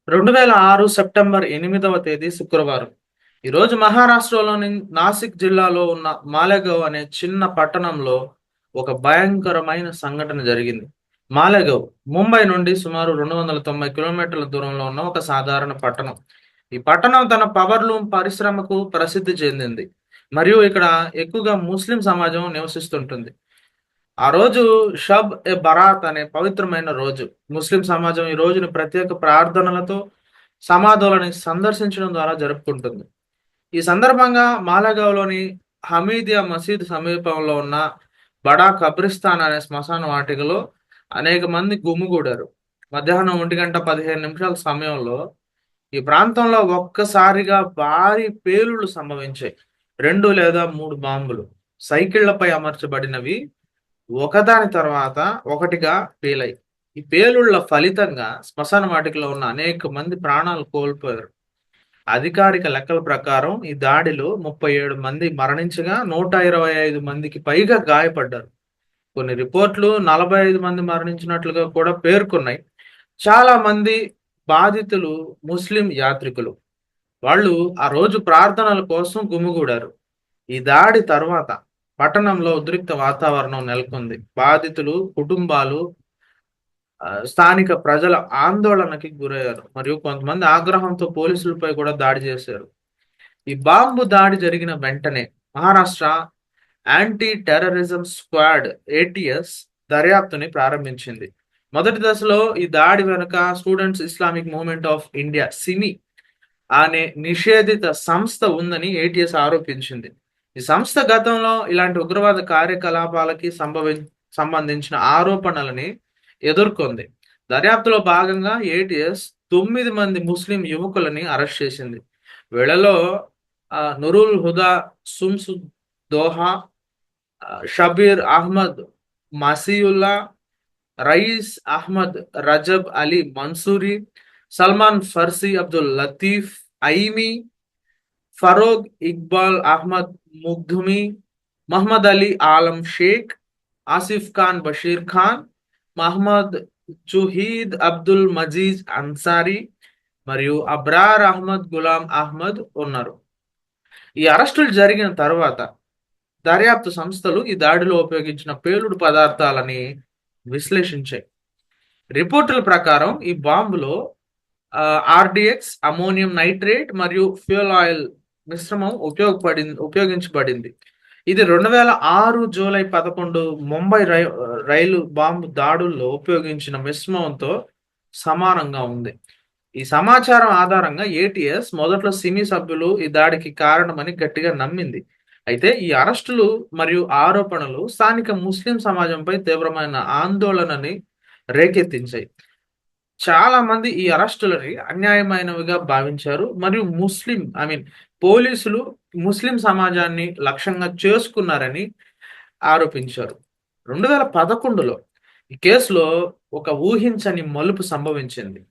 2006 September 8వ తేదీ శుక్రవారం. ఈరోజు మహారాష్ట్రలోని నాసిక్ జిల్లాలో ఉన్న మాలెగావ్ అనే చిన్న పట్టణంలో ఒక భయంకరమైన సంఘటన జరిగింది. మాలెగావ్ ముంబై నుండి సుమారు 290 కిలోమీటర్ల దూరంలో ఉన్న ఒక సాధారణ పట్టణం. ఈ పట్టణం తన పవర్ లూమ్ పరిశ్రమకు ప్రసిద్ధి చెందింది. మరియు ఇక్కడ ఎక్కువగా ముస్లిం సమాజం నివసిస్తుంటుంది. ఆ రోజు షబ్ ఎ బరాత్ అనే పవిత్రమైన రోజు. ముస్లిం సమాజం ఈ రోజుని ప్రత్యేక ప్రార్థనలతో సమాధులని సందర్శించడం ద్వారా జరుపుకుంటుంది. ఈ సందర్భంగా మాలేగావ్‌లోని హమీదియా మసీద్ సమీపంలో ఉన్న బడా కబ్రిస్తాన్ అనే శ్మశాన వాటికలో అనేక మంది గుమిగూడారు. మధ్యాహ్నం 1:15 సమయంలో ఈ ప్రాంతంలో ఒక్కసారిగా భారీ పేలుళ్లు సంభవించాయి. 2 లేదా 3 బాంబులు సైకిళ్లపై అమర్చబడినవి ఒకదాని తర్వాత ఒకటిగా పేలాయి. ఈ పేలుళ్ల ఫలితంగా శ్మశాన వాటికలో ఉన్న అనేక మంది ప్రాణాలు కోల్పోయారు. అధికారిక లెక్కల ప్రకారం ఈ దాడిలో 37 మంది మరణించగా 125 మందికి పైగా గాయపడ్డారు. కొన్ని రిపోర్ట్లు 45 మంది మరణించినట్లుగా కూడా పేర్కొన్నాయి. చాలా మంది బాధితులు ముస్లిం యాత్రికులు. వాళ్ళు ఆ రోజు ప్రార్థనల కోసం గుమిగూడారు. ఈ దాడి తర్వాత పట్టణంలో ఉద్రిక్త వాతావరణం నెలకొంది. బాధితులు, కుటుంబాలు, స్థానిక ప్రజల ఆందోళనకి గురయ్యారు. మరియు కొంతమంది ఆగ్రహంతో పోలీసులపై కూడా దాడి చేశారు. ఈ బాంబు దాడి జరిగిన వెంటనే Maharashtra anti terrorism squad ATS దర్యాప్తుని ప్రారంభించింది. మొదటి దశలో ఈ దాడి వెనుక students Islamic movement of India SIMI అనే నిషేధిత సంస్థ ఉందని ఏటీఎస్ ఆరోపించింది. ఈ సంస్థ గతంలో ఇలాంటి ఉగ్రవాద కార్యకలాపాలకి సంబంధించిన ఆరోపణలని ఎదుర్కొంది. దర్యాప్తులో భాగంగా ఏటీఎస్ 9 మంది ముస్లిం యువకులని అరెస్ట్ చేసింది. వీళ్ళలో నురుల్ హుదా దోహా, షబీర్ అహ్మద్ మసీయుల్లా, రయీస్ అహ్మద్ రజబ్ అలీ మన్సూరి, సల్మాన్ ఫర్సీ అబ్దుల్ లతీఫ్ ఐమి, ఫరోగ్ ఇక్బాల్ అహ్మద్ ముగ్ధుమి, మహ్మద్ అలీ ఆలం షేక్, ఆసిఫ్ ఖాన్ బషీర్ ఖాన్, మహ్మద్ జుహీద్ అబ్దుల్ మజీద్ అన్సారీ మరియు అబ్రార్ అహ్మద్ గులాం అహ్మద్ ఉన్నారు. ఈ అరెస్టులు జరిగిన తర్వాత దర్యాప్తు సంస్థలు ఈ దాడిలో ఉపయోగించిన పేలుడు పదార్థాలని విశ్లేషించాయి. రిపోర్టుల ప్రకారం ఈ బాంబులో ఆర్డిఎక్స్, అమోనియం నైట్రేట్ మరియు ఫ్యూయల్ ఆయిల్ మిశ్రమం ఉపయోగించబడింది. ఇది 2006 జూలై 11 ముంబై రైలు బాంబు దాడుల్లో ఉపయోగించిన మిశ్రమంతో సమానంగా ఉంది. ఈ సమాచారం ఆధారంగా ఏటీఎస్ మొదట్లో సిమి సభ్యులు ఈ దాడికి కారణమని గట్టిగా నమ్మింది. అయితే ఈ అరెస్టులు మరియు ఆరోపణలు స్థానిక ముస్లిం సమాజంపై తీవ్రమైన ఆందోళనని రేకెత్తించాయి. చాలా మంది ఈ అరెస్టులని అన్యాయమైనవిగా భావించారు మరియు పోలీసులు ముస్లిం సమాజాన్ని లక్ష్యంగా చేసుకున్నారని ఆరోపించారు. 2011లో ఈ కేసులో ఒక ఊహించని మలుపు సంభవించింది.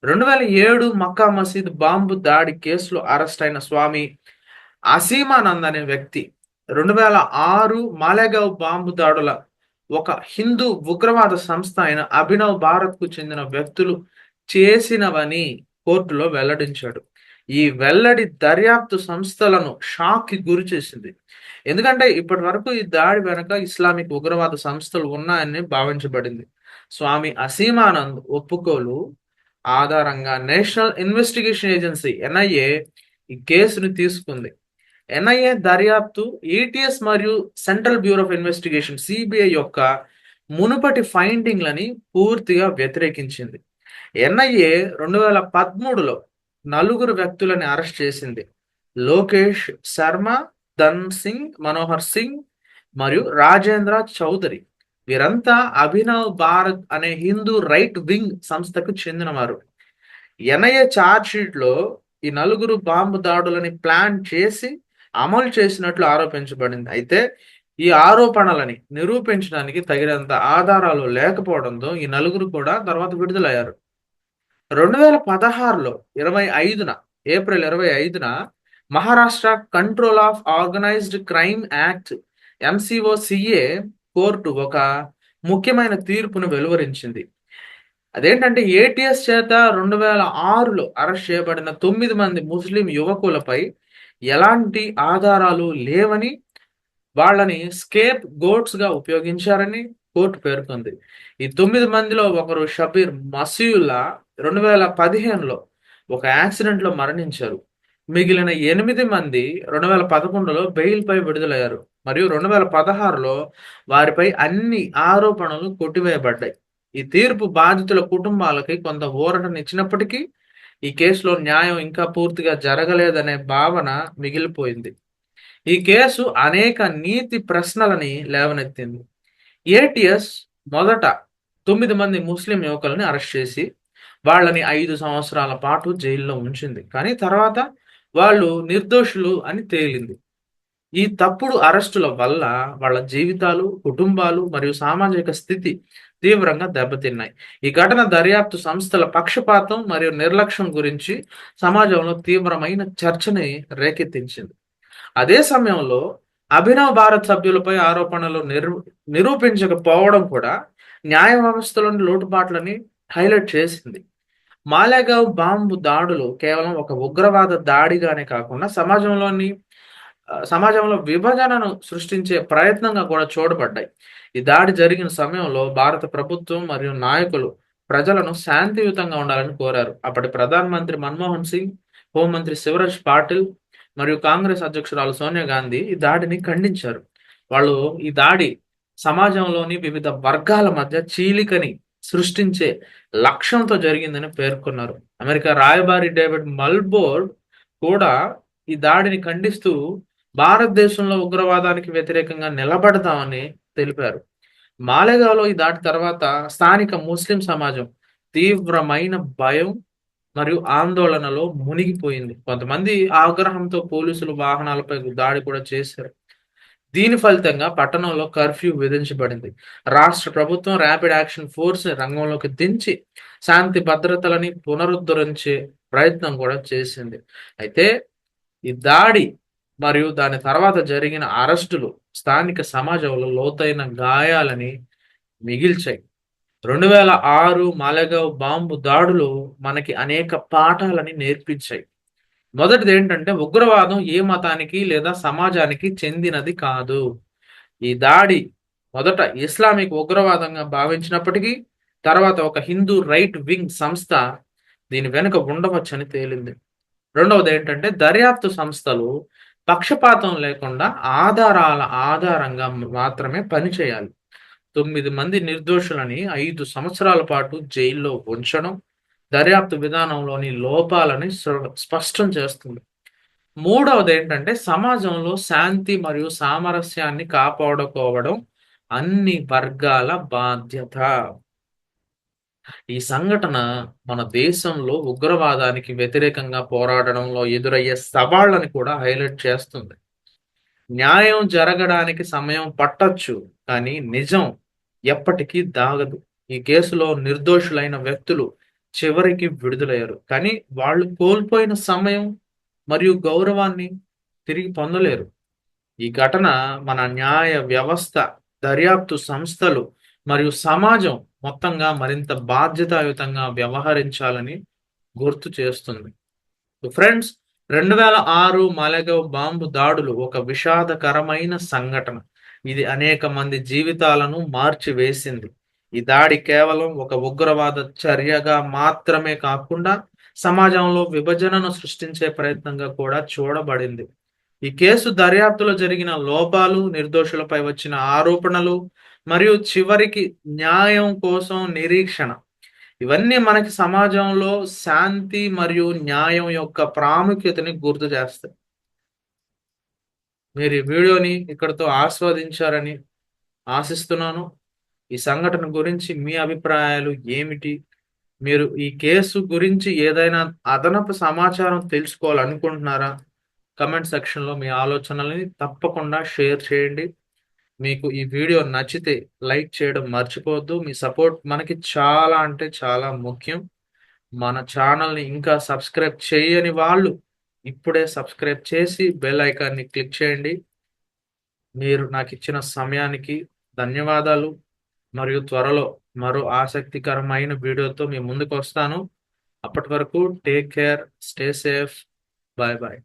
2007 మక్కా మసీద్ బాంబు దాడి కేసులో అరెస్ట్ అయిన స్వామి అసీమానంద్ అనే వ్యక్తి 2006 మాలేగావ్ బాంబు దాడుల ఒక హిందూ ఉగ్రవాద సంస్థ అయిన అభినవ్ భారత్ కు చెందిన వ్యక్తులు చేసినవని కోర్టులో వెల్లడించాడు. ఈ వెల్లడి దర్యాప్తు సంస్థలను షాక్ కి గురి చేసింది. ఎందుకంటే ఇప్పటి వరకు ఈ దాడి వెనక ఇస్లామిక్ ఉగ్రవాద సంస్థలు ఉన్నాయని భావించబడింది. స్వామి అసీమానంద్ ఒప్పుకోలు ఆధారంగా నేషనల్ ఇన్వెస్టిగేషన్ ఏజెన్సీ ఎన్ఐఏ ఈ కేసును తీసుకుంది. ఎన్ఐఏ దర్యాప్తు ఏటీఎస్ మరియు central bureau of investigation CBI యొక్క మునుపటి ఫైండింగ్లని పూర్తిగా వ్యతిరేకించింది. ఎన్ఐఏ 2013లో 4 వ్యక్తులని అరెస్ట్ చేసింది. లోకేష్ శర్మ, ధన్ సింగ్, మనోహర్ సింగ్ మరియు రాజేంద్ర చౌదరి. వీరంతా అభినవ్ భారత్ అనే హిందూ రైట్ వింగ్ సంస్థకు చెందినవారు. ఎన్ఐఏ ఛార్జ్ షీట్ లో ఈ 4 బాంబు దాడులని ప్లాన్ చేసి అమలు చేసినట్లు ఆరోపించబడింది. అయితే ఈ ఆరోపణలని నిరూపించడానికి తగినంత ఆధారాలు లేకపోవడంతో ఈ 4 కూడా తర్వాత విడుదలయ్యారు. 2016లో ఏప్రిల్ 25న Maharashtra control of organised crime act MCOCA court ఒక ముఖ్యమైన తీర్పును వెలువరించింది. అదేంటంటే ఏటీఎస్ చేత 2006లో అరెస్ట్ చేయబడిన 9 మంది ముస్లిం యువకులపై ఎలాంటి ఆధారాలు లేవని, వాళ్ళని స్కేప్ గోట్స్‌గా ఉపయోగించారని కోర్టు పేర్కొంది. ఈ 9 మందిలో ఒకరు షబీర్ మసీవుల్లా 2015లో ఒక యాక్సిడెంట్‌లో మరణించారు. మిగిలిన 8 మంది 2011లో బెయిల్‌పై విడుదలయ్యారు. మరియు 2016లో వారిపై అన్ని ఆరోపణలు కొట్టివేయబడ్డాయి. ఈ తీర్పు బాధితుల కుటుంబాలకి కొంత ఊరటనిచ్చినప్పటికీ, ఈ కేసులో న్యాయం ఇంకా పూర్తిగా జరగలేదనే భావన మిగిలిపోయింది. ఈ కేసు అనేక నీతి ప్రశ్నలని లేవనెత్తింది. ఏటీఎస్ మొదట 9 మంది ముస్లిం యువకులని అరెస్ట్ చేసి, వాళ్ళని 5 సంవత్సరాల పాటు జైల్లో ఉంచింది. కానీ తర్వాత వాళ్ళు నిర్దోషులు అని తేలింది. ఈ తప్పుడు అరెస్టుల వల్ల వాళ్ళ జీవితాలు, కుటుంబాలు మరియు సామాజిక స్థితి తీవ్రంగా దెబ్బతిన్నాయి. ఈ ఘటన దర్యాప్తు సంస్థల పక్షపాతం మరియు నిర్లక్ష్యం గురించి సమాజంలో తీవ్రమైన చర్చని రేకెత్తించింది. అదే సమయంలో అభినవ్ భారత్ సభ్యులపై ఆరోపణలు నిరూపించకపోవడం కూడా న్యాయ వ్యవస్థలోని లోటుపాట్లని హైలైట్ చేసింది. మాలేగావ్ బాంబు దాడులు కేవలం ఒక ఉగ్రవాద దాడిగానే కాకుండా సమాజంలో విభజనను సృష్టించే ప్రయత్నంగా కూడా చూడబడ్డాయి. ఈ దాడి జరిగిన సమయంలో భారత ప్రభుత్వం మరియు నాయకులు ప్రజలను శాంతియుతంగా ఉండాలని కోరారు. అప్పటి ప్రధానమంత్రి మన్మోహన్ సింగ్, హోంమంత్రి శివరాజ్ పాటిల్ మరియు కాంగ్రెస్ అధ్యక్షురాలు సోనియా గాంధీ ఈ దాడిని ఖండించారు. వాళ్ళు ఈ దాడి సమాజంలోని వివిధ వర్గాల మధ్య చీలికని సృష్టించే లక్ష్యంతో జరిగిందని పేర్కొన్నారు. అమెరికా రాయబారి డేవిడ్ మల్బోర్డ్ కూడా ఈ దాడిని ఖండిస్తూ భారతదేశంలో ఉగ్రవాదానికి వ్యతిరేకంగా నిలబడతామని తెలిపారు. మాలేగావ్‌లో ఈ దాడి తర్వాత స్థానిక ముస్లిం సమాజం తీవ్రమైన భయం మరియు ఆందోళనలో మునిగిపోయింది. కొంతమంది ఆగ్రహంతో పోలీసులు వాహనాలపై దాడి కూడా చేశారు. దీని ఫలితంగా పట్టణంలో కర్ఫ్యూ విధించబడింది. రాష్ట్ర ప్రభుత్వం ర్యాపిడ్ యాక్షన్ ఫోర్స్‌ని రంగంలోకి దించి శాంతి భద్రతలని పునరుద్ధరించే ప్రయత్నం కూడా చేసింది. అయితే ఈ దాడి మరియు దాని తర్వాత జరిగిన అరెస్టులు స్థానిక సమాజంలో లోతైన గాయాలని మిగిల్చాయి. 2006 మాలేగావ్ బాంబు దాడులు మనకి అనేక పాఠాలని నేర్పించాయి. మొదటిదేంటంటే ఉగ్రవాదం ఏ మతానికి లేదా సమాజానికి చెందినది కాదు. ఈ దాడి మొదట ఇస్లామిక్ ఉగ్రవాదంగా భావించినప్పటికీ, తర్వాత ఒక హిందూ రైట్ వింగ్ సంస్థ దీని వెనుక ఉండవచ్చని తేలింది. రెండవదేంటంటే దర్యాప్తు సంస్థలు పక్షపాతం లేకుండా ఆధారాల ఆధారంగా మాత్రమే పనిచేయాలి. 9 మంది నిర్దోషులని 5 సంవత్సరాల పాటు జైల్లో ఉంచడం దర్యాప్తు విధానంలోని లోపాలని స్పష్టం చేస్తుంది. మూడవదేంటంటే సమాజంలో శాంతి మరియు సామరస్యాన్ని కాపాడుకోవడం అన్ని వర్గాల బాధ్యత. ఈ సంఘటన మన దేశంలో ఉగ్రవాదానికి వ్యతిరేకంగా పోరాడడంలో ఎదురయ్యే సవాళ్ళని కూడా హైలైట్ చేస్తుంది. న్యాయం జరగడానికి సమయం పట్టొచ్చు, కానీ నిజం ఎప్పటికీ దాగదు. ఈ కేసులో నిర్దోషులైన వ్యక్తులు చివరికి విడుదలయ్యారు. కానీ వాళ్ళు కోల్పోయిన సమయం మరియు గౌరవాన్ని తిరిగి పొందలేరు. ఈ ఘటన మన న్యాయ వ్యవస్థ, దర్యాప్తు సంస్థలు మరియు సమాజం మొత్తంగా మరింత బాధ్యతాయుతంగా వ్యవహరించాలని గుర్తు చేస్తుంది. ఫ్రెండ్స్, 2006 మాలేగావ్ బాంబు దాడులు ఒక విషాదకరమైన సంఘటన. ఇది అనేక మంది జీవితాలను మార్చివేసింది. ఈ దాడి కేవలం ఒక ఉగ్రవాద చర్యగా మాత్రమే కాకుండా సమాజంలో విభజనను సృష్టించే ప్రయత్నంగా కూడా చూడబడింది. ఈ కేసు దర్యాప్తులో జరిగిన లోపాలు, నిర్దోషులపై వచ్చిన ఆరోపణలు మరియు చివరికి న్యాయం కోసం నిరీక్షణ, ఇవన్నీ మనకి సమాజంలో శాంతి మరియు న్యాయం యొక్క ప్రాముఖ్యతని గుర్తు చేస్తాయి. మీరు ఈ వీడియోని ఇక్కడితో ఆస్వాదించారని ఆశిస్తున్నాను. ఈ సంఘటన గురించి మీ అభిప్రాయాలు ఏమిటి? మీరు ఈ కేసు గురించి ఏదైనా అదనపు సమాచారం తెలుసుకోవాలనుకుంటున్నారా? కమెంట్ సెక్షన్‌లో మీ ఆలోచనలని తప్పకుండా షేర్ చేయండి. మీకు ఈ వీడియో నచ్చితే లైక్ చేయడం మర్చిపోవద్దు. మీ సపోర్ట్ మనకి చాలా అంటే చాలా ముఖ్యం. మన ఛానల్‌ని ఇంకా సబ్స్క్రైబ్ చేయని వాళ్ళు ఇప్పుడే సబ్స్క్రైబ్ చేసి బెల్ ఐకాన్‌ని క్లిక్ చేయండి. మీరు నాకిచ్చిన సమయానికి ధన్యవాదాలు. మరియు త్వరలో మరో ఆసక్తికరమైన వీడియోతో మీ ముందుకు వస్తాను. అప్పటి వరకు take care, stay safe, bye bye.